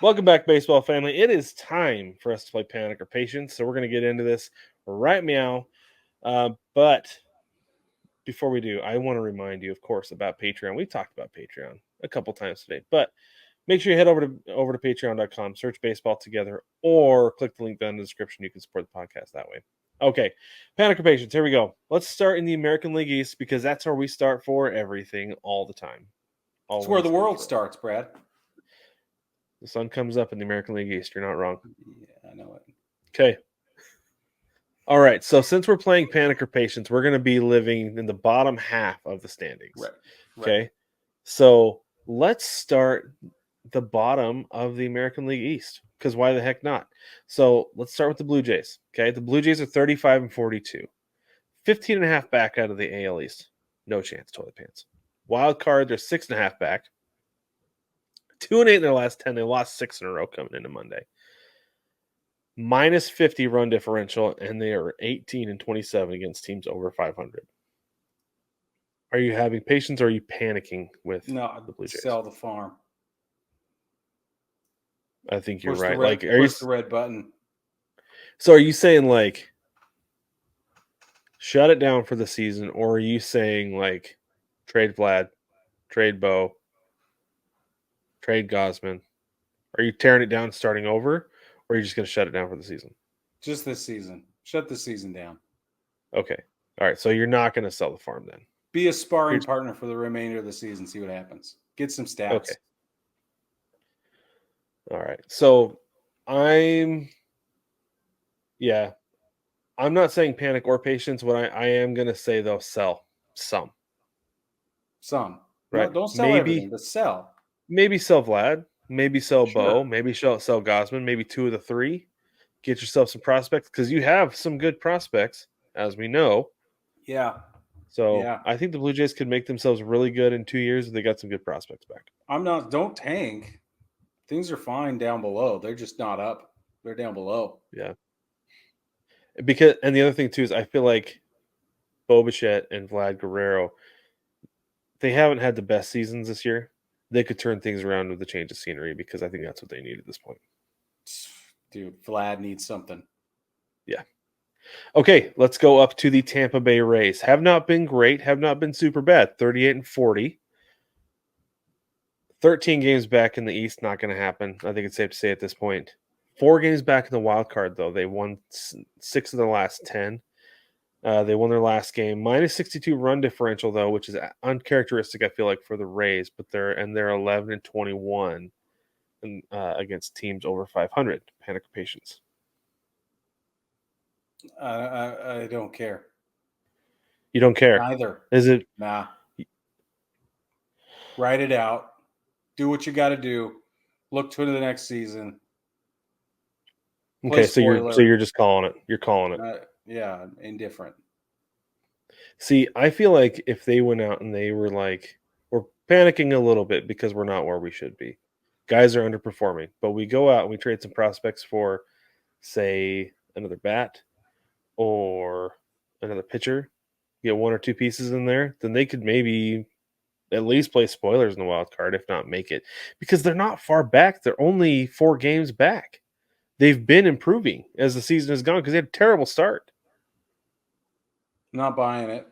Welcome back, baseball family. It is time for us to play Panic or Patience. So we're going to get into this right meow. But before we do, I want to remind you, of course, about Patreon. We talked about Patreon a couple times today, but make sure you head over to patreon.com, search baseball together, or click the link down in the description. You can support the podcast that way. Okay, Panic or Patience. Here we go. Let's start in the American League East because that's where we start for everything all the time. It's where the Always and world forever. starts, Brad. The sun comes up in the American League East. You're not wrong. Yeah, I know it. Okay. All right. So since we're playing Panic or Patience, we're going to be living in the bottom half of the standings. Right. Okay. So let's start the bottom of the American League East because why the heck not? So let's start with the Blue Jays. Okay. The Blue Jays are 35 and 42, 15 and a half back out of the AL East. No chance, toilet pants. Wild card, they're 6.5 back. 2-8 in their last 10. They lost 6 in a row coming into Monday. Minus 50 run differential, and they are 18 and 27 against teams over 500. Are you having patience or are you panicking with No, the Blue Jays? sell the farm. I think you're Push right. the red, Like, are you? push the red button. So, are you saying like shut it down for the season, or are you saying like trade Vlad, trade Bo, trade Gosman? Are you tearing it down, starting over, or are you just going to shut it down for the season? Just this season. Shut the season down. Okay. All right. So you're not going to sell the farm then. Be a sparring You're, partner for the remainder of the season. See what happens. Get some stats. okay. All right. So I'm not saying panic or patience. What I am going to say, though, sell some. Some. No, Right? don't sell everything, Maybe but sell. sell Vlad. Maybe sell Bo. Sure. Maybe sell Gosman. Maybe 2 of the 3. Get yourself some prospects because you have some good prospects, as we know. Yeah. So Yeah. I think the Blue Jays could make themselves really good in 2 years if they got some good prospects back. Don't tank. Things are fine down below. They're just not up. They're down below. Yeah. And the other thing, too, is I feel like Bo Bichette and Vlad Guerrero, they haven't had the best seasons this year. They could turn things around with a change of scenery because I think that's what they need at this point. Dude, Vlad needs something. Yeah. Okay, let's go up to the Tampa Bay Rays. Have not been great, have not been super bad. 38 and 40. 13 games back in the East, not going to happen. I think it's safe to say at this point. 4 games back in the wild card, though. They won 6 of the last 10. They won their last game. Minus 62 run differential, though, which is uncharacteristic, I feel like, for the Rays. But they're 11 and 21 against teams over 500. Panic or patience. I don't care. You don't care. Neither. Is it? Nah. Write it out. Do what you got to do. Look to the next season. Okay, so you're just calling it. You're calling it. Yeah, indifferent. See, I feel like if they went out and they were like, we're panicking a little bit because we're not where we should be. Guys are underperforming, but we go out and we trade some prospects for, say, another bat or another pitcher, get 1 or 2 pieces in there, then they could maybe at least play spoilers in the wild card, if not make it, because they're not far back. They're only 4 games back. They've been improving as the season has gone because they had a terrible start. Not buying it.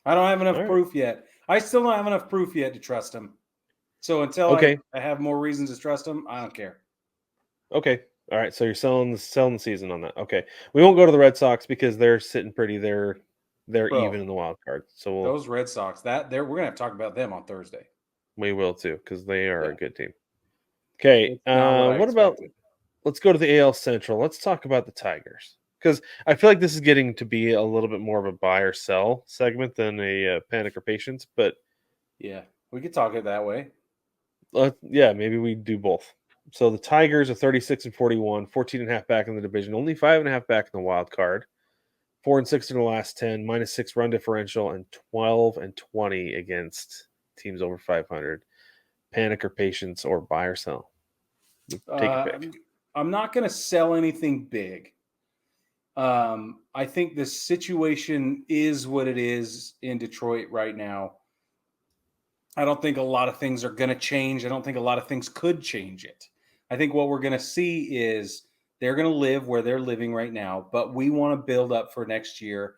I don't have enough proof yet. I still don't have enough proof yet to trust him. So until I have more reasons to trust him, I don't care. Okay. All right. So you're selling the season on that. Okay. We won't go to the Red Sox because they're sitting pretty. They're even in the wild card. So those Red Sox, we're gonna have to talk about them on Thursday. We will too because they are a good team. Okay. What about? Let's go to the AL Central. Let's talk about the Tigers because I feel like this is getting to be a little bit more of a buy or sell segment than a panic or patience. But yeah, we could talk it that way. Maybe we do both. So the Tigers are 36 and 41, 14 and a half back in the division, only 5.5 back in the wild card, 4 and 6 in the last 10, minus 6 run differential, and 12 and 20 against teams over 500. Panic or patience or buy or sell? Take a pick. I'm not going to sell anything big. I think the situation is what it is in Detroit right now. I don't think a lot of things are going to change. I don't think a lot of things could change it. I think what we're going to see is they're going to live where they're living right now, but we want to build up for next year.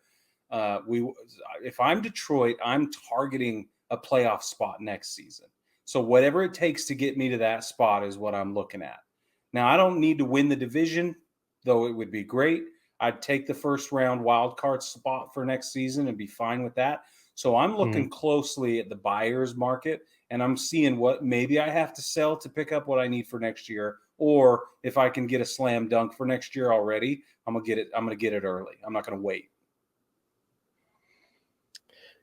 If I'm Detroit, I'm targeting a playoff spot next season. So whatever it takes to get me to that spot is what I'm looking at. Now, I don't need to win the division, though it would be great. I'd take the first round wild card spot for next season and be fine with that. So I'm Mhm. looking closely at the buyer's market and I'm seeing what maybe I have to sell to pick up what I need for next year. Or if I can get a slam dunk for next year already, I'm gonna get it. I'm gonna get it early. I'm not gonna wait.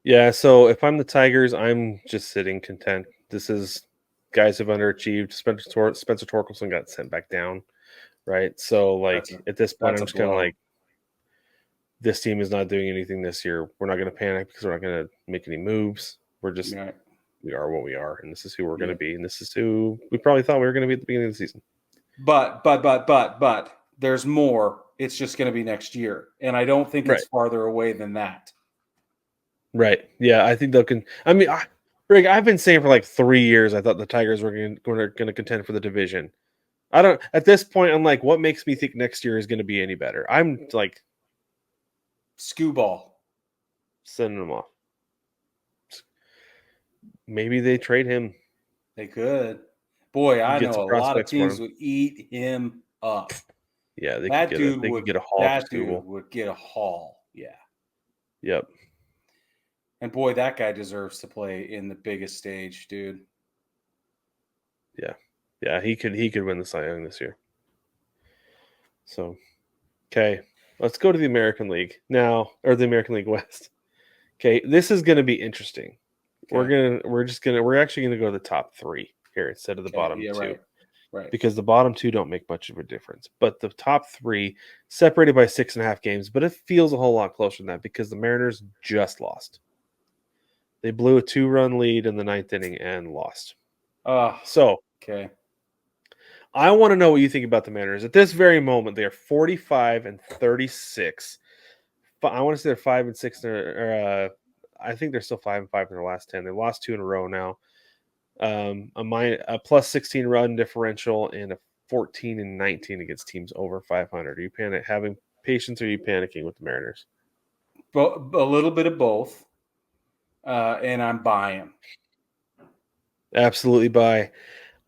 Yeah, so if I'm the Tigers, I'm just sitting content. This is guys have underachieved. Spencer Torkelson got sent back down, right? So That's a like at this point, that's I'm a just kind of blow. like, this team is not doing anything this year. We're not going to panic because we're not going to make any moves. Right. We are what we are, and this is who we're going to Yeah. be, and this is who we probably thought we were going to be at the beginning of the season. But there's more. It's just going to be next year, and I don't think Right. it's farther away than that. Right. Yeah, I think they'll can. I mean, Rick, I've been saying for like 3 years, I thought the Tigers were going to contend for the division. I don't. At this point, I'm like, what makes me think next year is going to be any better? I'm like Skewball. sending them off. Maybe they trade him, They could. Boy, I get know some a lot of prospects for teams him. would eat him up. Yeah, they could That get a dude they could would. get a haul for That dude Skubal. would get a haul. Yeah. Yep. And boy, that guy deserves to play in the biggest stage, dude. Yeah. Yeah. He could win the Cy Young this year. So okay, let's go to the American League now, or the American League West. Okay, this is going to be interesting. Okay. We're actually gonna go to the top three here instead of the Okay. bottom Yeah. two, Right. Right. because the bottom two don't make much of a difference. But the top three separated by 6.5 games, but it feels a whole lot closer than that because the Mariners just lost. They blew a 2-run lead in the ninth inning and lost. Oh. So Okay. I want to know what you think about the Mariners. At this very moment, they are 45-36. I want to say they're 5-6. I think they're still 5-5 in their last 10. They've lost 2 in a row now. A plus 16 run differential and a 14-19 against teams over 500. Are you having patience, or are you panicking with the Mariners? A little bit of both, and I'm buying. Absolutely buy.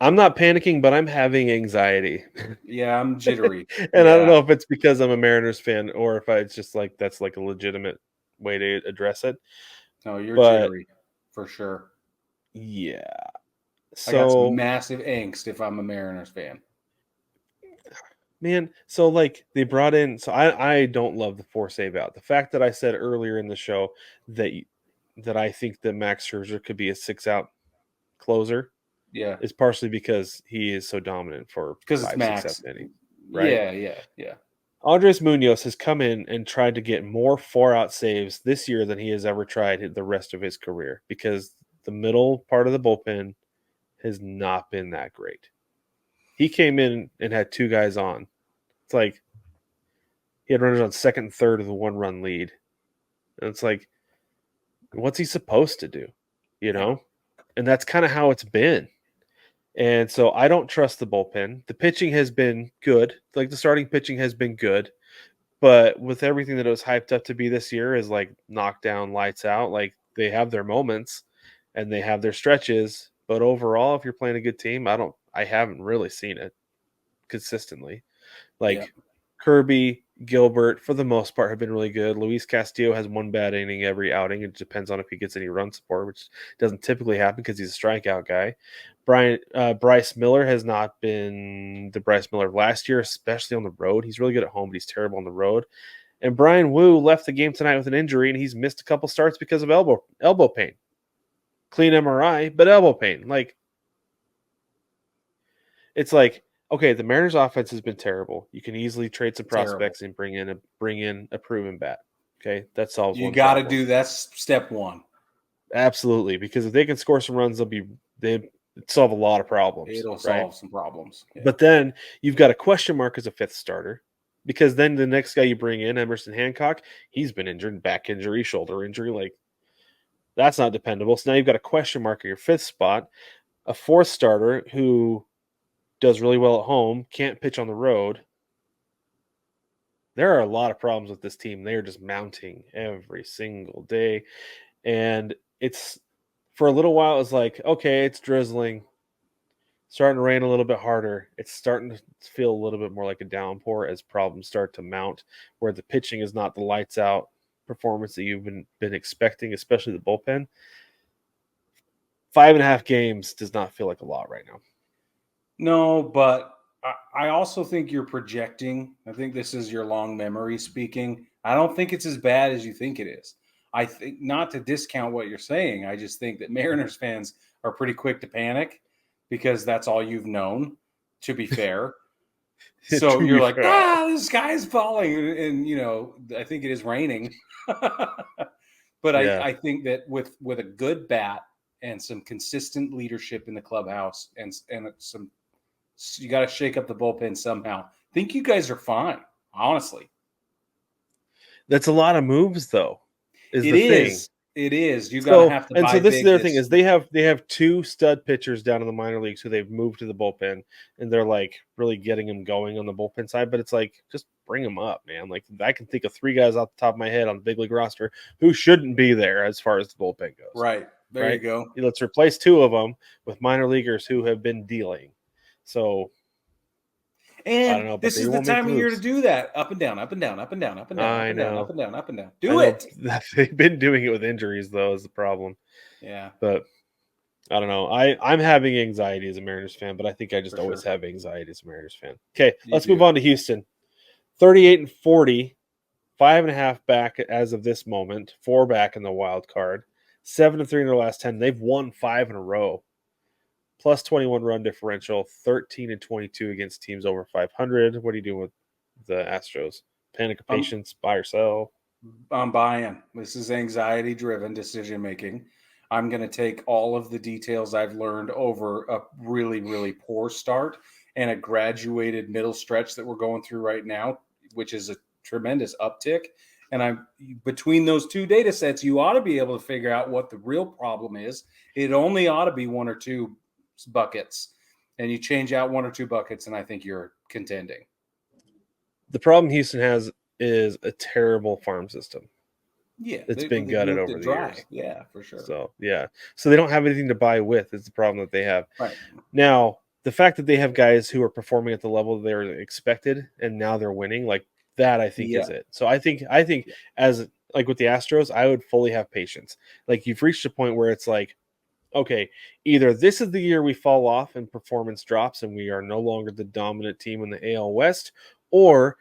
I'm not panicking, but I'm having anxiety. Yeah, I'm jittery. And I don't Yeah. know if it's because I'm a Mariners fan or if it's just like that's like a legitimate way to address it. No, you're But jittery for sure. yeah. I got some So, massive angst if I'm a Mariners fan. man, so like they brought in, so I don't love the 4 save out. The fact that I said earlier in the show that that I think that Max Scherzer could be a 6 out closer Yeah, is partially because he is so dominant for because it's 5, 6, 7 Max. innings, right? Yeah, yeah, yeah. Andres Munoz has come in and tried to get more 4 out saves this year than he has ever tried the rest of his career, because the middle part of the bullpen has not been that great. He came in and had 2 guys on. It's like he had runners on second and third of the 1-run lead. And it's like, what's he supposed to do? You Yeah. know? And that's kind of how it's been. And so I don't trust the bullpen. The pitching has been good. Like the starting pitching has been good. But with everything that it was hyped up to be this year is like knockdown, lights out. Like they have their moments and they have their stretches. But overall, if you're playing a good team, I haven't really seen it consistently. Yeah. Like Kirby, Gilbert, for the most part, have been really good. Luis Castillo has one bad inning every outing. It depends on if he gets any run support, which doesn't typically happen because he's a strikeout guy. Bryce Miller has not been the Bryce Miller of last year, especially on the road. He's really good at home, but he's terrible on the road. And Brian Wu left the game tonight with an injury, and he's missed a couple starts because of elbow pain. Clean MRI, but elbow pain. Like, it's like, okay, the Mariners' offense has been terrible. You can easily trade some Terrible. prospects and bring in a proven bat. Okay, that solves You one got to problem. do that's step one. Absolutely, because if they can score some runs, they solve a lot of problems, It'll right? solve some problems. Yeah. But then you've got a question mark as a fifth starter, because then the next guy you bring in, Emerson Hancock, he's been injured, back injury, shoulder injury, like that's not dependable. So now you've got a question mark at your fifth spot, a fourth starter who does really well at home, can't pitch on the road. There are a lot of problems with this team. They are just mounting every single day. And it's for a little while, it's like, okay, it's drizzling, starting to rain a little bit harder. It's starting to feel a little bit more like a downpour as problems start to mount, where the pitching is not the lights out performance that you've been expecting, especially the bullpen. 5.5 games does not feel like a lot right now. No, but I also think you're projecting. I think this is your long memory speaking. I don't think it's as bad as you think it is. I think, not to discount what you're saying, I just think that Mariners fans are pretty quick to panic because that's all you've known, to be fair. So To you're be like, fair. the sky's falling. And I think it is raining. But Yeah. I think that with a good bat and some consistent leadership in the clubhouse and some, you got to shake up the bullpen somehow. I think you guys are fine, honestly. That's a lot of moves, though, is It the thing. is. It is. You got to So have to and buy so this is big the other thing this is they have 2 stud pitchers down in the minor leagues who they've moved to the bullpen, and they're, like, really getting them going on the bullpen side, but it's like, just bring them up, man. Like, I can think of 3 guys off the top of my head on the big league roster who shouldn't be there as far as the bullpen goes, right. There you right? go. Let's replace 2 of them with minor leaguers who have been dealing. So, I And don't know, but this they is the won't make time the of year to moves. do that. Up and down, up and down, up and down, up and down, up I and down, up know. and down, up and down. I Do know it. that they've been doing it with injuries, though, is the problem. Yeah, But I don't know. I'm having anxiety as a Mariners fan, but I think I just for always sure. have anxiety as a Mariners fan. Okay, You let's move do. on to Houston. 38-40, 5.5 back as of this moment, 4 back in the wild card, 7-3 in their last 10. They've won 5 in a row. Plus 21 run differential, 13-22 against teams over 500. What are you doing with the Astros? Panic of I'm patience, buy or sell? I'm buying. This is anxiety driven decision making. I'm going to take all of the details I've learned over a really, really poor start and a graduated middle stretch that we're going through right now, which is a tremendous uptick. And I'm between those 2 data sets, you ought to be able to figure out what the real problem is. It only ought to be 1 or 2 buckets, and you change out 1 or 2 buckets, and I think you're contending. The problem Houston has is a terrible farm system. Yeah, It's been they've gutted milked over it the years. dry. Yeah, for sure. So, yeah. So they don't have anything to buy with is the problem that they have. Right. Now, the fact that they have guys who are performing at the level they were expected and now they're winning, like that I think Yeah. is it. So I think as like with the Astros, I would fully have patience. Like you've reached a point where it's like, okay, either this is the year we fall off and performance drops and we are no longer the dominant team in the AL West, or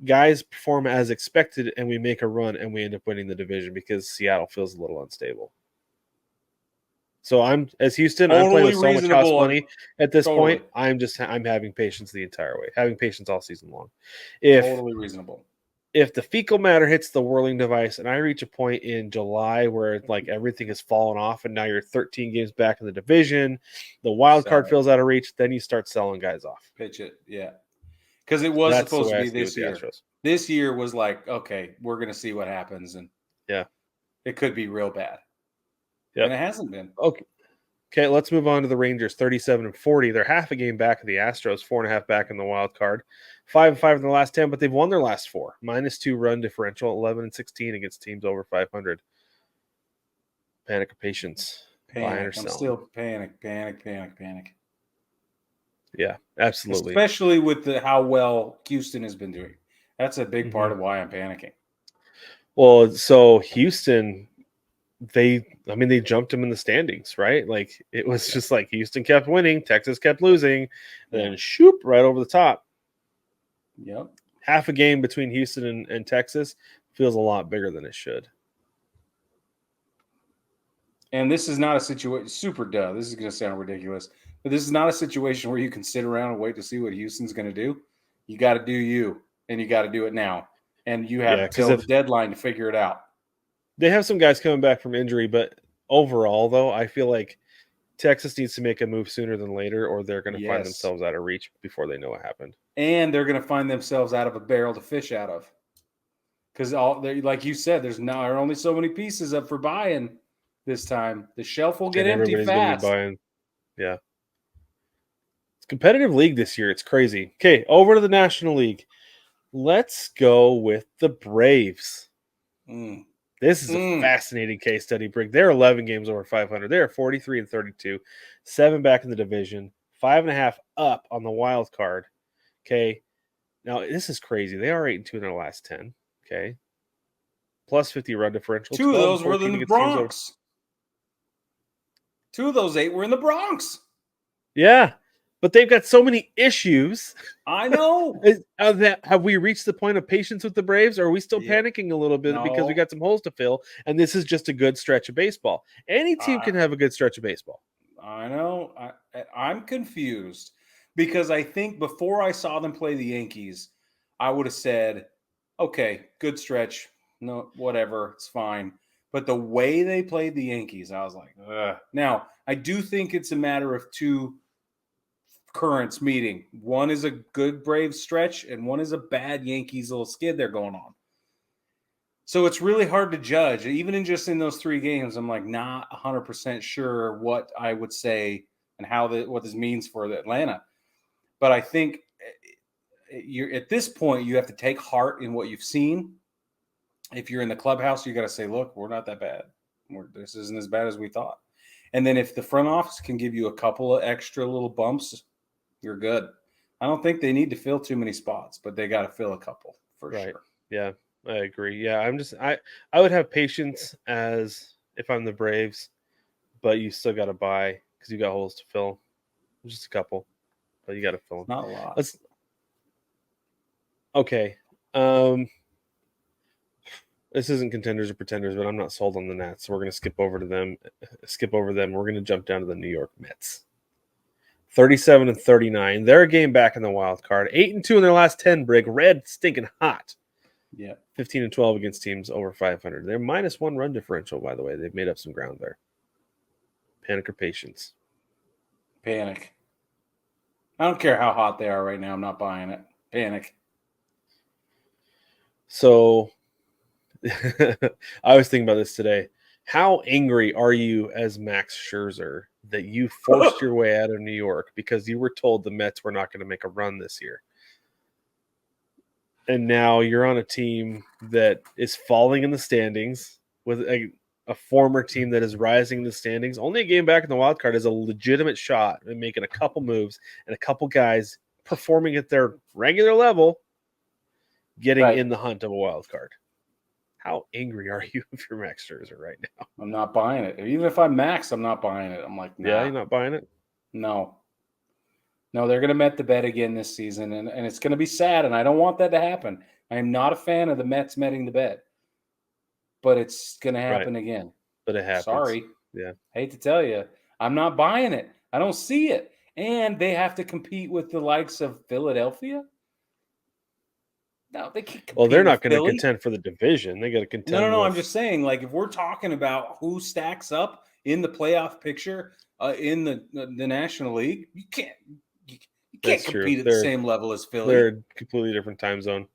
guys perform as expected and we make a run and we end up winning the division because Seattle feels a little unstable. So I'm as Houston, I'm playing Totally with so much house reasonable. money at this Totally. point. I'm having patience the entire way, having patience all season long. If Totally reasonable. if the fecal matter hits the whirling device and I reach a point in July where it's like everything has fallen off and now you're 13 games back in the division, the wild Sell card it. feels out of reach, then you start selling guys off. Pitch it. Yeah. Because it was That's the supposed to way I be see it with this the year. Astros. This year was like, okay, we're going to see what happens. And Yeah. it could be real bad. And Yep. it hasn't been. Okay. Okay, let's move on to the Rangers, 37-40. They're half a game back of the Astros, 4.5 back in the wild card. 5-5 in the last 10, but they've won their last 4. -2 run differential, 11-16 against teams over 500. Panic or patience, buying or Panic. I'm selling. still panic. Yeah, absolutely. Especially with how well Houston has been doing. That's a big part Mhm. of why I'm panicking. Well, so Houston, they jumped them in the standings, right? Like it was Yeah. just like Houston kept winning, Texas kept losing, and Yeah. then shoop right over the top. Yep. Half a game between Houston and Texas feels a lot bigger than it should. And this is not a situation, super duh. This is going to sound ridiculous, but this is not a situation where you can sit around and wait to see what Houston's going to do. You got to do you, and you got to do it now. And you Yeah, have because till the if deadline to figure it out. they have some guys coming back from injury, but overall, though, I feel like Texas needs to make a move sooner than later, or they're going to find Yes. themselves out of reach before they know what happened. And they're going to find themselves out of a barrel to fish out of. Because like you said, there are only so many pieces up for buying this time. The shelf will get And empty everybody's going to be fast. buying. Yeah. Competitive league this year. It's crazy. Okay, over to the National League. Let's go with the Braves. Mm. This is a Mm. fascinating case study, Brig. They're 11 games over 500. They're 43 and 32, 7 back in the division, 5.5 up on the wild card. Okay, now this is crazy. They are 8-2 in their last 10. Okay, plus 50 run differential, Two of 12 and those were in 14 the against teams over. Bronx. Two of those 8 were in the Bronx. Yeah, but they've got so many issues. I know. Have we reached the point of patience with the Braves, or are we still Yeah. panicking a little bit because we No. got some holes to fill? And this is just a good stretch of baseball. Any team I can have a good stretch of baseball. I know. I'm confused because I think before I saw them play the Yankees, I would have said, "Okay, good stretch. No, whatever, it's fine." But the way they played the Yankees, I was like, ugh. Now, I do think it's a matter of two currents meeting. One is a good Braves stretch, and one is a bad Yankees little skid they're going on. So it's really hard to judge. Even in just in those 3 games, I'm like not 100% sure what I would say and what this means for the Atlanta. But I think you're at this point you have to take heart in what you've seen. If you're in the clubhouse, you got to say, "Look, we're not that bad. This isn't as bad as we thought." And then if the front office can give you a couple of extra little bumps, you're good. I don't think they need to fill too many spots, but they got to fill a couple for Right. sure. Yeah, I agree. Yeah, I would have patience as if I'm the Braves, but you still got to buy because you got holes to fill. Just a couple, but you got to fill them. Not a lot. Let's okay. Um, this isn't contenders or pretenders, but I'm not sold on the Nats, so we're gonna skip over them. We're gonna jump down to the New York Mets. 37 and 39. They're a game back in the wild card. 8-2 in their last 10. Brig red, stinking hot. Yeah. 15 and 12 against teams over 500. They're minus 1 run differential, by the way. They've made up some ground there. Panic or patience? Panic. I don't care how hot they are right now. I'm not buying it. Panic. So, I was thinking about this today. How angry are you as Max Scherzer that you forced your way out of New York because you were told the Mets were not going to make a run this year? And now you're on a team that is falling in the standings with a former team that is rising in the standings. Only a game back in the wild card is a legitimate shot at making a couple moves and a couple guys performing at their regular level, getting Right. in the hunt of a wild card. How angry are you if you're Max Scherzer right now? I'm not buying it. Even if I'm Max, I'm not buying it. I'm like, Yeah, nah, you're not buying it? no. No, they're going to met the bet again this season, and it's going to be sad, and I don't want that to happen. I am not a fan of the Mets metting the bet, but it's going to Right. happen again. But it happens. Sorry. Yeah. Hate to tell you. I'm not buying it. I don't see it. And they have to compete with the likes of Philadelphia. No, they can't Well, they're compete not with going to Philly. contend for the division. They got to contend No. I'm with. just saying, like, if we're talking about who stacks up in the playoff picture in the National League, you can't That's true. compete at the same level as They're Philly. a completely different time zone.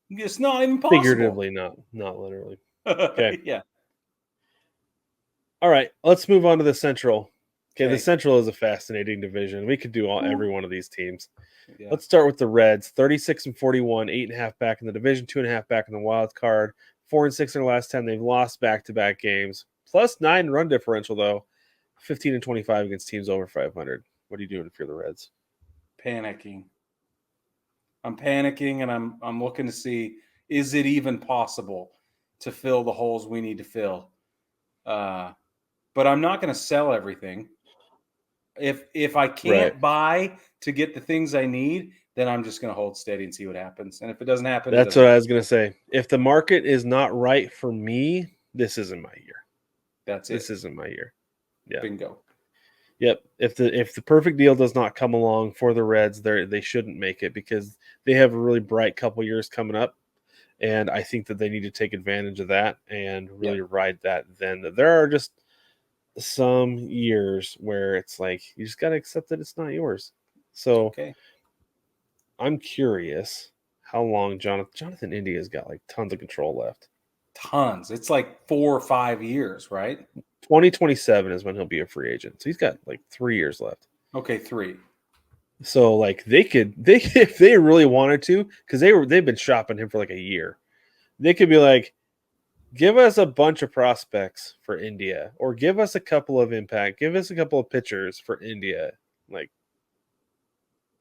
It's not even possible. Figuratively, not literally. Okay. Yeah. All right. Let's move on to the Central. Okay, the Okay. Central is a fascinating division. We could do every Ooh. one of these teams. Yeah. Let's start with the Reds. 36 and 41, 8.5 back in the division, 2.5 back in the wild card, 4 and 6 in the last 10. They've lost back-to-back games. Plus 9 run differential though. 15 and 25 against teams over 500. What are you doing if you're the Reds? Panicking. I'm panicking, and I'm looking to see, is it even possible to fill the holes we need to fill? But I'm not going to sell everything. If I Right. can't buy to get the things I need, then I'm just going to hold steady and see what happens. And if it doesn't happen, it That's doesn't what I happen. was going to say. If the market is not right for me, this isn't my year. That's it. This isn't my year. Yeah. Bingo. Yep. If the perfect deal does not come along for the Reds, they shouldn't make it because they have a really bright couple years coming up, and I think that they need to take advantage of that and really ride that. Then there are just some years where it's like you just got to accept that it's not yours. So Okay. I'm curious how long Jonathan India's got like tons of control left. Tons. It's like 4 or 5 years, right? 2027 is when he'll be a free agent. So he's got like 3 years left. Okay, 3. So like they if they really wanted to, because they've been shopping him for like a year. They could be like, give us a bunch of prospects for India, or give us a couple of impact, give us a couple of pitchers for India, like,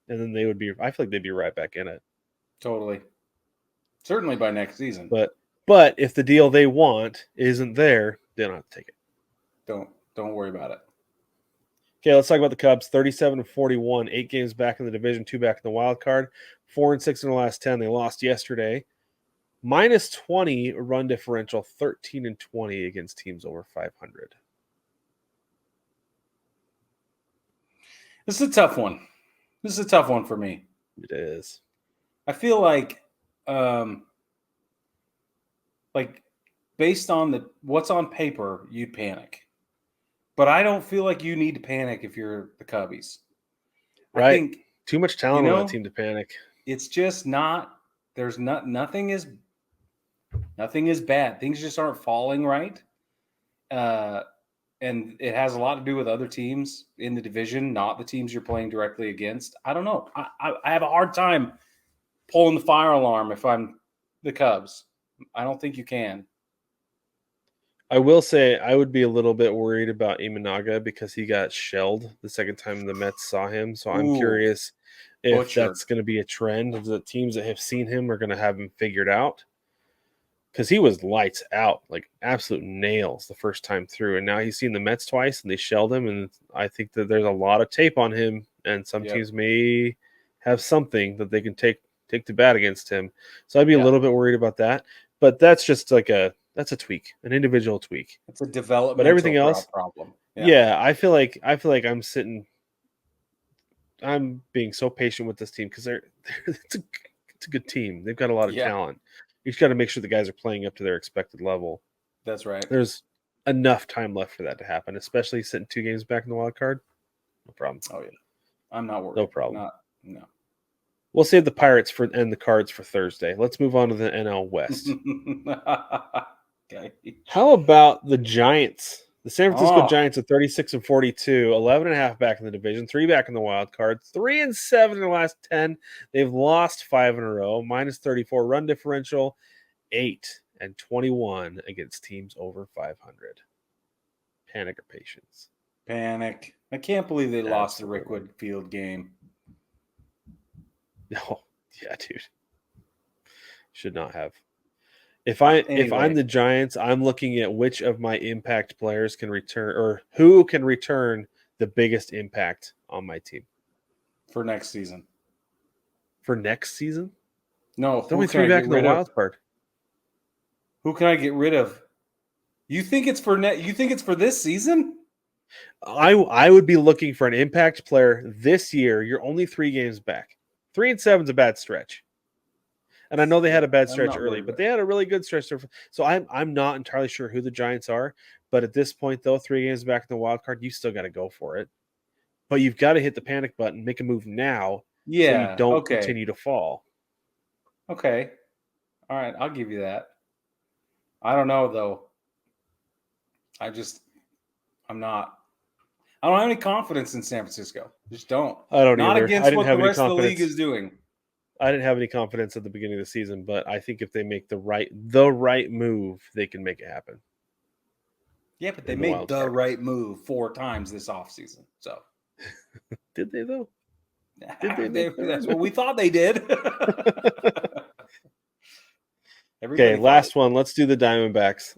and then they would be. I feel like they'd be right back in it. Totally. Certainly by next season. But but if the deal they want isn't there, they don't have to take it. Don't worry about it. Okay, let's talk about the Cubs. 37-41, 8 games back in the division, 2 back in the wild card, 4-6 in the last 10. They lost yesterday. Minus 20 run differential, 13-20 against teams over 500. This is a tough one. This is a tough one for me. It is. I feel like based on what's on paper, you'd panic. But I don't feel like you need to panic if you're the Cubbies. Right. I think too much talent on that team to panic. It's just not. There's nothing is bad. Things just aren't falling right. And it has a lot to do with other teams in the division, not the teams you're playing directly against. I don't know. I have a hard time pulling the fire alarm if I'm the Cubs. I don't think you can. I will say I would be a little bit worried about Imanaga because he got shelled the second time the Mets saw him. So I'm curious if that's going to be a trend. The teams that have seen him are going to have him figured out. Because he was lights out, like absolute nails the first time through. And now he's seen the Mets twice and they shelled him. And I think that there's a lot of tape on him. And some teams may have something that they can take to bat against him. So I'd be a little bit worried about that. But that's just like that's a tweak, an individual tweak. It's a developmental but everything else problem. Yeah, I feel like I'm being so patient with this team because it's a good team. They've got a lot of talent. You just got to make sure the guys are playing up to their expected level. That's right. There's enough time left for that to happen, especially sitting 2 games back in the wild card. No problem. Oh yeah, I'm not worried. No problem. No. We'll save the Pirates and the Cards for Thursday. Let's move on to the NL West. Okay. How about the Giants? The San Francisco Giants are 36-42, 11.5 back in the division, 3 back in the wild card, 3-7 in the last 10. They've lost 5 in a row, minus 34 run differential, 8-21 against teams over 500. Panic or patience? Panic. I can't believe they lost the Rickwood Field game. No, yeah, dude. Should not have. If I'm the Giants, I'm looking at which of my impact players can return or who can return the biggest impact on my team for next season. For next season? No, don't be 3 back in the wild card. Who can I get rid of? You think it's for You think it's for this season? I would be looking for an impact player this year. You're only 3 games back. 3-7 is a bad stretch. And I know they had a bad stretch early, but they had a really good stretch. So I'm not entirely sure who the Giants are. But at this point, though, 3 games back in the wild card, you still got to go for it. But you've got to hit the panic button, make a move now, so you don't continue to fall. Okay. All right, I'll give you that. I don't know, though. I'm not. I don't have any confidence in San Francisco. Just don't. I don't not either. Against what the rest of the league is doing. I didn't have any confidence at the beginning of the season, but I think if they make the right move, they can make it happen. Yeah, but they made the right move 4 times this offseason. So did they though? Did they? That's what we thought they did. Okay, last one. Let's do the Diamondbacks.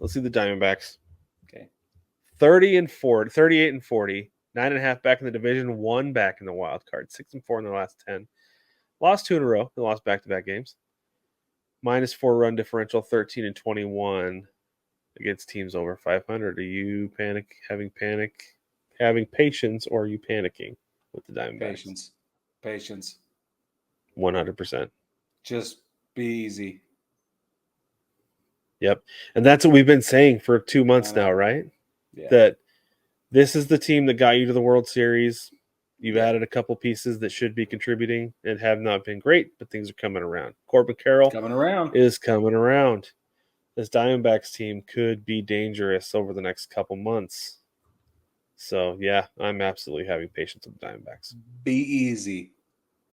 Okay. 38-40, 9.5 back in the division, 1 back in the wild card, 6-4 in the last 10. Lost 2 in a row. They lost back-to-back games. Minus 4 run differential, 13-21 against teams over 500. Are you having patience, or are you panicking with the Diamondbacks? Patience. 100%. Just be easy. Yep. And that's what we've been saying for 2 months now, right? Yeah. That this is the team that got you to the World Series. You've added a couple pieces that should be contributing and have not been great, but things are coming around. Corbin Carroll is coming around. This Diamondbacks team could be dangerous over the next couple months. So, yeah, I'm absolutely having patience with the Diamondbacks. Be easy.